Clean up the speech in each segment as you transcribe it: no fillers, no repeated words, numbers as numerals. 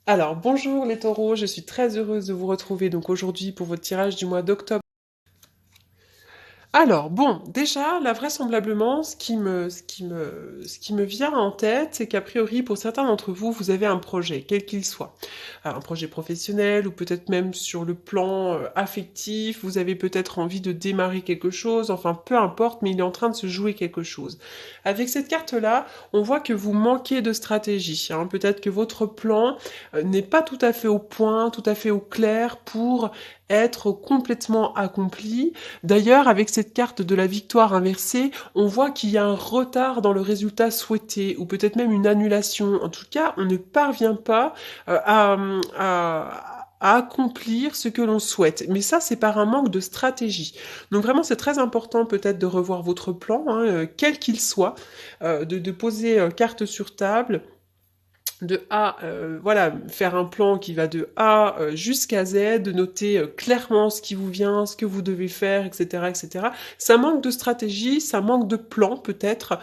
Alors, bonjour les taureaux, je suis très heureuse de vous retrouver donc aujourd'hui pour votre tirage du mois d'octobre. Alors, bon, déjà, là, vraisemblablement, ce qui me vient en tête, c'est qu'a priori, pour certains d'entre vous, vous avez un projet, quel qu'il soit. Alors, un projet professionnel ou peut-être même sur le plan affectif, vous avez peut-être envie de démarrer quelque chose, enfin, peu importe, mais il est en train de se jouer quelque chose. Avec cette carte-là, on voit que vous manquez de stratégie, hein. Peut-être que votre plan n'est pas tout à fait au point, tout à fait au clair pour être complètement accompli. D'ailleurs, avec cette carte de la victoire inversée, on voit qu'il y a un retard dans le résultat souhaité, ou peut-être même une annulation. En tout cas, on ne parvient pas à accomplir ce que l'on souhaite. Mais ça, c'est par un manque de stratégie. Donc vraiment, c'est très important peut-être de revoir votre plan, hein, quel qu'il soit, de poser carte sur table, de A, voilà, faire un plan qui va de A jusqu'à Z, de noter clairement ce qui vous vient, ce que vous devez faire, etc., etc. Ça manque de stratégie, ça manque de plan peut-être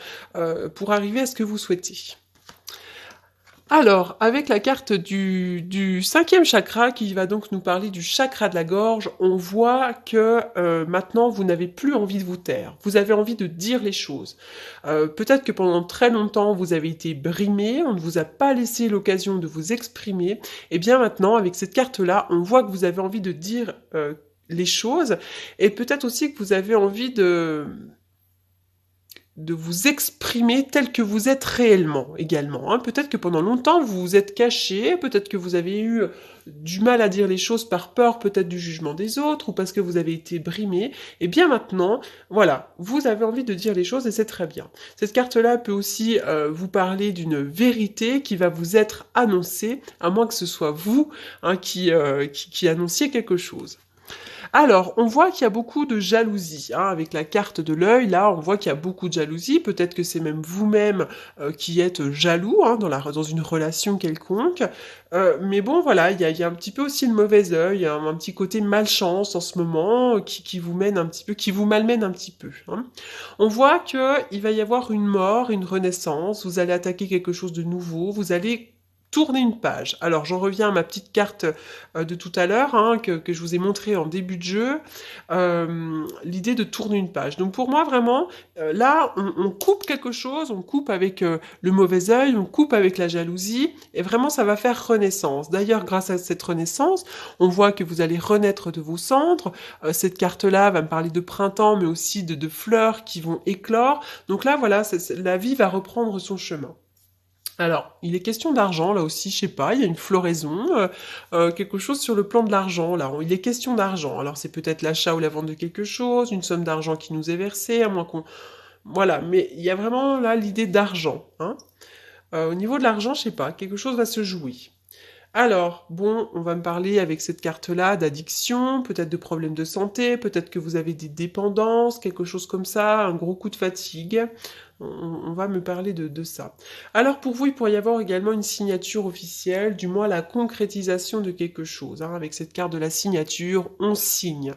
pour arriver à ce que vous souhaitez. Alors, avec la carte du cinquième chakra, qui va donc nous parler du chakra de la gorge, on voit que maintenant, vous n'avez plus envie de vous taire. Vous avez envie de dire les choses. Peut-être que pendant très longtemps, vous avez été brimé, on ne vous a pas laissé l'occasion de vous exprimer. Et bien maintenant, avec cette carte-là, on voit que vous avez envie de dire les choses, et peut-être aussi que vous avez envie de vous exprimer tel que vous êtes réellement également, hein. Peut-être que pendant longtemps vous vous êtes caché, peut-être que vous avez eu du mal à dire les choses par peur peut-être du jugement des autres ou parce que vous avez été brimé. Et bien maintenant, voilà, vous avez envie de dire les choses et c'est très bien. Cette carte-là peut aussi vous parler d'une vérité qui va vous être annoncée, à moins que ce soit vous hein, qui annonciez quelque chose. Alors, on voit qu'il y a beaucoup de jalousie, hein, avec la carte de l'œil, là, on voit qu'il y a beaucoup de jalousie, peut-être que c'est même vous-même qui êtes jaloux hein, dans une relation quelconque, mais bon, voilà, il y a un petit peu aussi le mauvais œil, un petit côté malchance en ce moment, qui vous mène un petit peu, qui vous malmène un petit peu, hein. On voit qu'il va y avoir une mort, une renaissance, vous allez attaquer quelque chose de nouveau, vous allez tourner une page. Alors j'en reviens à ma petite carte de tout à l'heure, hein, que je vous ai montré en début de jeu, l'idée de tourner une page. Donc pour moi, vraiment, là, on coupe quelque chose, on coupe avec le mauvais œil, on coupe avec la jalousie, et vraiment, ça va faire renaissance. D'ailleurs, grâce à cette renaissance, on voit que vous allez renaître de vos cendres. Cette carte-là va me parler de printemps, mais aussi de fleurs qui vont éclore. Donc là, voilà, la vie va reprendre son chemin. Alors, il est question d'argent, là aussi, je sais pas, il y a une floraison, quelque chose sur le plan de l'argent, là. Il est question d'argent. Alors, c'est peut-être l'achat ou la vente de quelque chose, une somme d'argent qui nous est versée, à moins qu'on... Voilà, mais il y a vraiment, là, l'idée d'argent, hein. Au niveau de l'argent, je sais pas, quelque chose va se jouer. Alors, bon, on va me parler avec cette carte-là d'addiction, peut-être de problèmes de santé, peut-être que vous avez des dépendances, quelque chose comme ça, un gros coup de fatigue. On va me parler de ça. Alors pour vous, il pourrait y avoir également une signature officielle, du moins la concrétisation de quelque chose, hein. Avec cette carte de la signature, on signe.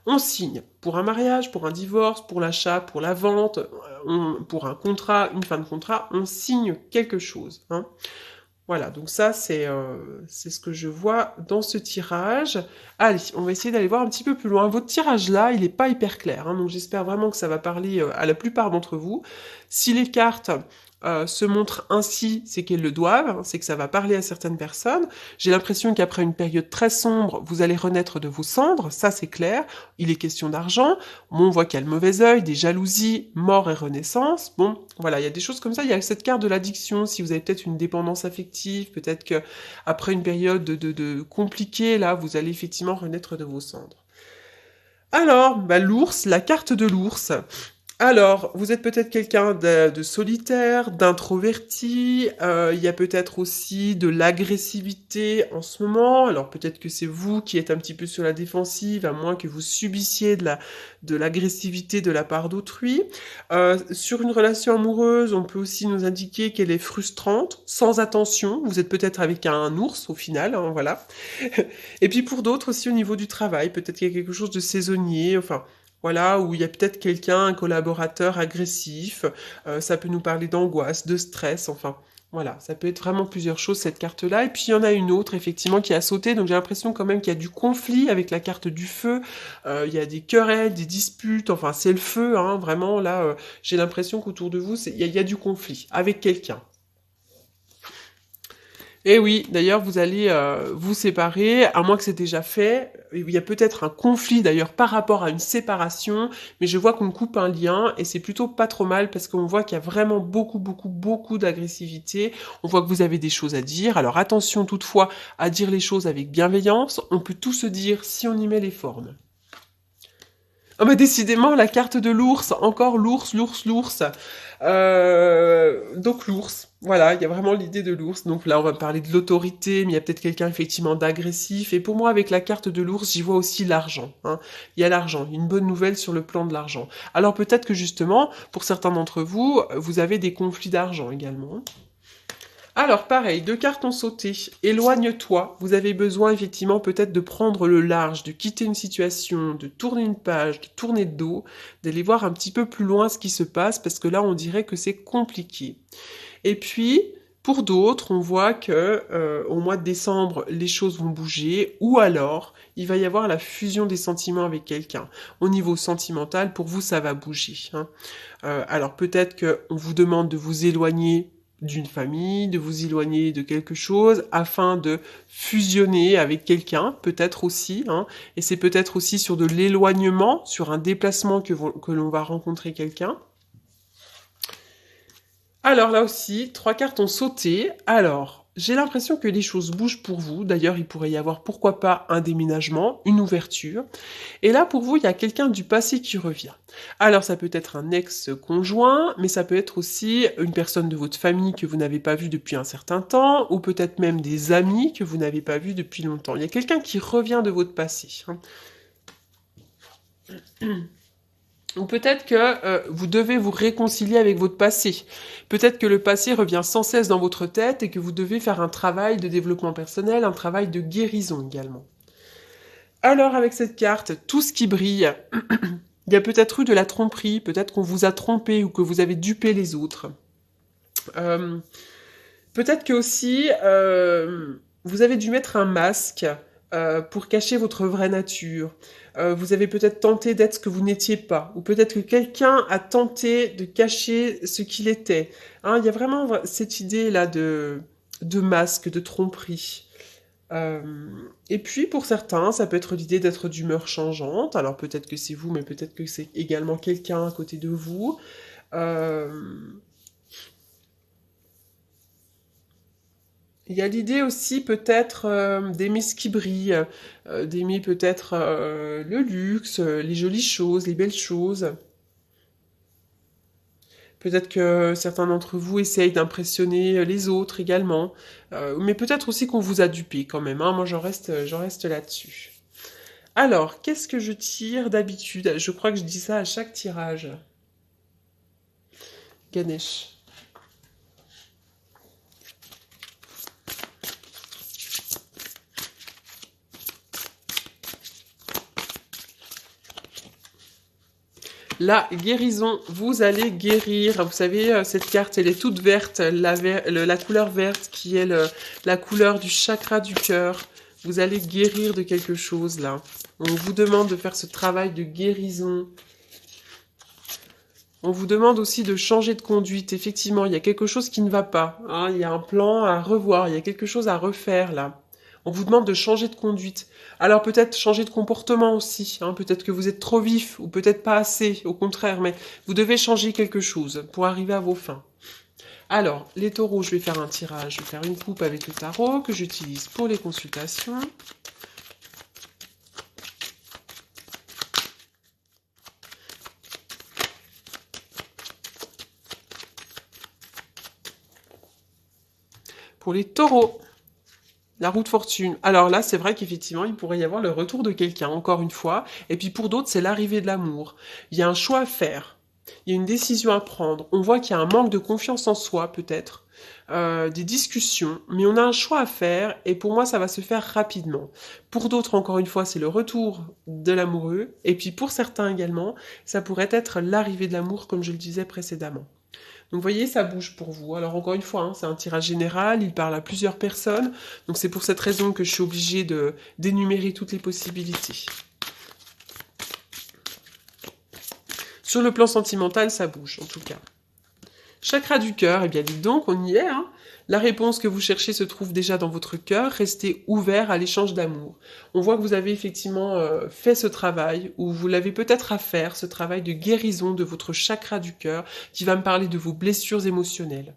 On signe pour un mariage, pour un divorce, pour l'achat, pour la vente, pour un contrat, une fin de contrat, on signe quelque chose, hein. Voilà, donc ça, c'est ce que je vois dans ce tirage. Allez, on va essayer d'aller voir un petit peu plus loin. Votre tirage là, il n'est pas hyper clair, hein, donc j'espère vraiment que ça va parler à la plupart d'entre vous. Si les cartes se montrent ainsi, c'est qu'elles le doivent, hein, c'est que ça va parler à certaines personnes. J'ai l'impression qu'après une période très sombre, vous allez renaître de vos cendres, ça c'est clair. Il est question d'argent. Bon, on voit qu'il y a le mauvais œil, des jalousies, mort et renaissance. Bon, voilà, il y a des choses comme ça. Il y a cette carte de l'addiction, si vous avez peut-être une dépendance affective, peut-être que après une période de compliquée, là, vous allez effectivement renaître de vos cendres. Alors, bah, l'ours, la carte de l'ours. Alors, vous êtes peut-être quelqu'un de solitaire, d'introverti, il y a peut-être aussi de l'agressivité en ce moment, alors peut-être que c'est vous qui êtes un petit peu sur la défensive, à moins que vous subissiez de l'agressivité de la part d'autrui. Sur une relation amoureuse, on peut aussi nous indiquer qu'elle est frustrante, sans attention, vous êtes peut-être avec un ours au final, hein, voilà. Et puis pour d'autres aussi au niveau du travail, peut-être qu'il y a quelque chose de saisonnier, enfin voilà, où il y a peut-être quelqu'un, un collaborateur agressif, ça peut nous parler d'angoisse, de stress, enfin Voilà, ça peut être vraiment plusieurs choses, cette carte-là. Et puis, il y en a une autre, effectivement, qui a sauté. Donc, j'ai l'impression quand même qu'il y a du conflit avec la carte du feu. Il y a des querelles, des disputes. Enfin, c'est le feu, hein, vraiment. Là, j'ai l'impression qu'autour de vous, il y a du conflit avec quelqu'un. Et oui, d'ailleurs, vous allez vous séparer, à moins que c'est déjà fait. Il y a peut-être un conflit d'ailleurs par rapport à une séparation, mais je vois qu'on coupe un lien et c'est plutôt pas trop mal parce qu'on voit qu'il y a vraiment beaucoup d'agressivité. On voit que vous avez des choses à dire. Alors attention toutefois à dire les choses avec bienveillance. On peut tout se dire si on y met les formes. Ah bah décidément, la carte de l'ours, encore l'ours. Donc l'ours, voilà, il y a vraiment l'idée de l'ours. Donc là, on va parler de l'autorité, mais il y a peut-être quelqu'un effectivement d'agressif. Et pour moi, avec la carte de l'ours, j'y vois aussi l'argent, hein. Il y a l'argent, une bonne nouvelle sur le plan de l'argent. Alors peut-être que justement, pour certains d'entre vous, vous avez des conflits d'argent également. Alors pareil, deux cartes ont sauté. Éloigne-toi. Vous avez besoin effectivement peut-être de prendre le large, de quitter une situation, de tourner une page, de tourner de dos, d'aller voir un petit peu plus loin ce qui se passe parce que là on dirait que c'est compliqué. Et puis pour d'autres, on voit que au mois de décembre, les choses vont bouger ou alors il va y avoir la fusion des sentiments avec quelqu'un. Au niveau sentimental, pour vous, ça va bouger, hein. Alors peut-être qu'on vous demande de vous éloigner d'une famille, de vous éloigner de quelque chose, afin de fusionner avec quelqu'un, peut-être aussi, hein, et c'est peut-être aussi sur de l'éloignement, sur un déplacement que l'on va rencontrer quelqu'un. Alors là aussi, trois cartes ont sauté. Alors, j'ai l'impression que les choses bougent pour vous. D'ailleurs, il pourrait y avoir, pourquoi pas, un déménagement, une ouverture. Et là, pour vous, il y a quelqu'un du passé qui revient. Alors, ça peut être un ex-conjoint, mais ça peut être aussi une personne de votre famille que vous n'avez pas vue depuis un certain temps, ou peut-être même des amis que vous n'avez pas vus depuis longtemps. Il y a quelqu'un qui revient de votre passé, hein. Ou peut-être que vous devez vous réconcilier avec votre passé. Peut-être que le passé revient sans cesse dans votre tête et que vous devez faire un travail de développement personnel, un travail de guérison également. Alors avec cette carte, tout ce qui brille, il y a peut-être eu de la tromperie, peut-être qu'on vous a trompé ou que vous avez dupé les autres. Euh, Peut-être que aussi vous avez dû mettre un masque pour cacher votre vraie nature. Vous avez peut-être tenté d'être ce que vous n'étiez pas, ou peut-être que quelqu'un a tenté de cacher ce qu'il était, hein. Il y a vraiment cette idée là de masque, de tromperie. Euh, et puis pour certains, ça peut être l'idée d'être d'humeur changeante. Alors peut-être que c'est vous, mais peut-être que c'est également quelqu'un à côté de vous. Euh, Il y a l'idée aussi peut-être d'aimer ce qui brille, d'aimer peut-être le luxe, les jolies choses, les belles choses. Peut-être que certains d'entre vous essayent d'impressionner les autres également, mais peut-être aussi qu'on vous a dupé quand même, hein. Moi, j'en reste là-dessus. Alors, qu'est-ce que je tire d'habitude? Je crois que je dis ça à chaque tirage. Ganesh. La guérison, vous allez guérir. Vous savez, cette carte, elle est toute verte, la couleur verte qui est la couleur du chakra du cœur. Vous allez guérir de quelque chose là. On vous demande de faire ce travail de guérison. On vous demande aussi de changer de conduite. Effectivement, il y a quelque chose qui ne va pas, hein. Il y a un plan à revoir, il y a quelque chose à refaire là. On vous demande de changer de conduite. Alors peut-être changer de comportement aussi, hein. Peut-être que vous êtes trop vif ou peut-être pas assez, au contraire, mais vous devez changer quelque chose pour arriver à vos fins. Alors, les taureaux, je vais faire un tirage, je vais faire une coupe avec le tarot que j'utilise pour les consultations. Pour les taureaux, la roue de fortune. Alors là, c'est vrai qu'effectivement, il pourrait y avoir le retour de quelqu'un, encore une fois. Et puis pour d'autres, c'est l'arrivée de l'amour. Il y a un choix à faire. Il y a une décision à prendre. On voit qu'il y a un manque de confiance en soi, peut-être. Des discussions. Mais on a un choix à faire. Et pour moi, ça va se faire rapidement. Pour d'autres, encore une fois, c'est le retour de l'amoureux. Et puis pour certains également, ça pourrait être l'arrivée de l'amour, comme je le disais précédemment. Donc vous voyez, ça bouge pour vous. Alors encore une fois, hein, c'est un tirage général, il parle à plusieurs personnes. Donc c'est pour cette raison que je suis obligée d'énumérer toutes les possibilités. Sur le plan sentimental, ça bouge en tout cas. Chakra du cœur, eh bien dites donc, on y est. Hein. La réponse que vous cherchez se trouve déjà dans votre cœur. Restez ouvert à l'échange d'amour. On voit que vous avez effectivement fait ce travail, ou vous l'avez peut-être à faire, ce travail de guérison de votre chakra du cœur, qui va me parler de vos blessures émotionnelles.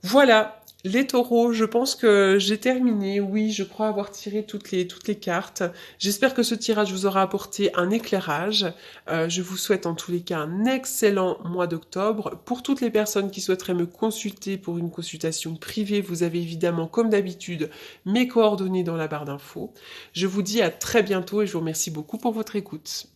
Voilà, les taureaux, je pense que j'ai terminé. Oui, je crois avoir tiré toutes les cartes. J'espère que ce tirage vous aura apporté un éclairage. Je vous souhaite en tous les cas un excellent mois d'octobre. Pour toutes les personnes qui souhaiteraient me consulter pour une consultation privée, vous avez évidemment, comme d'habitude, mes coordonnées dans la barre d'infos. Je vous dis à très bientôt et je vous remercie beaucoup pour votre écoute.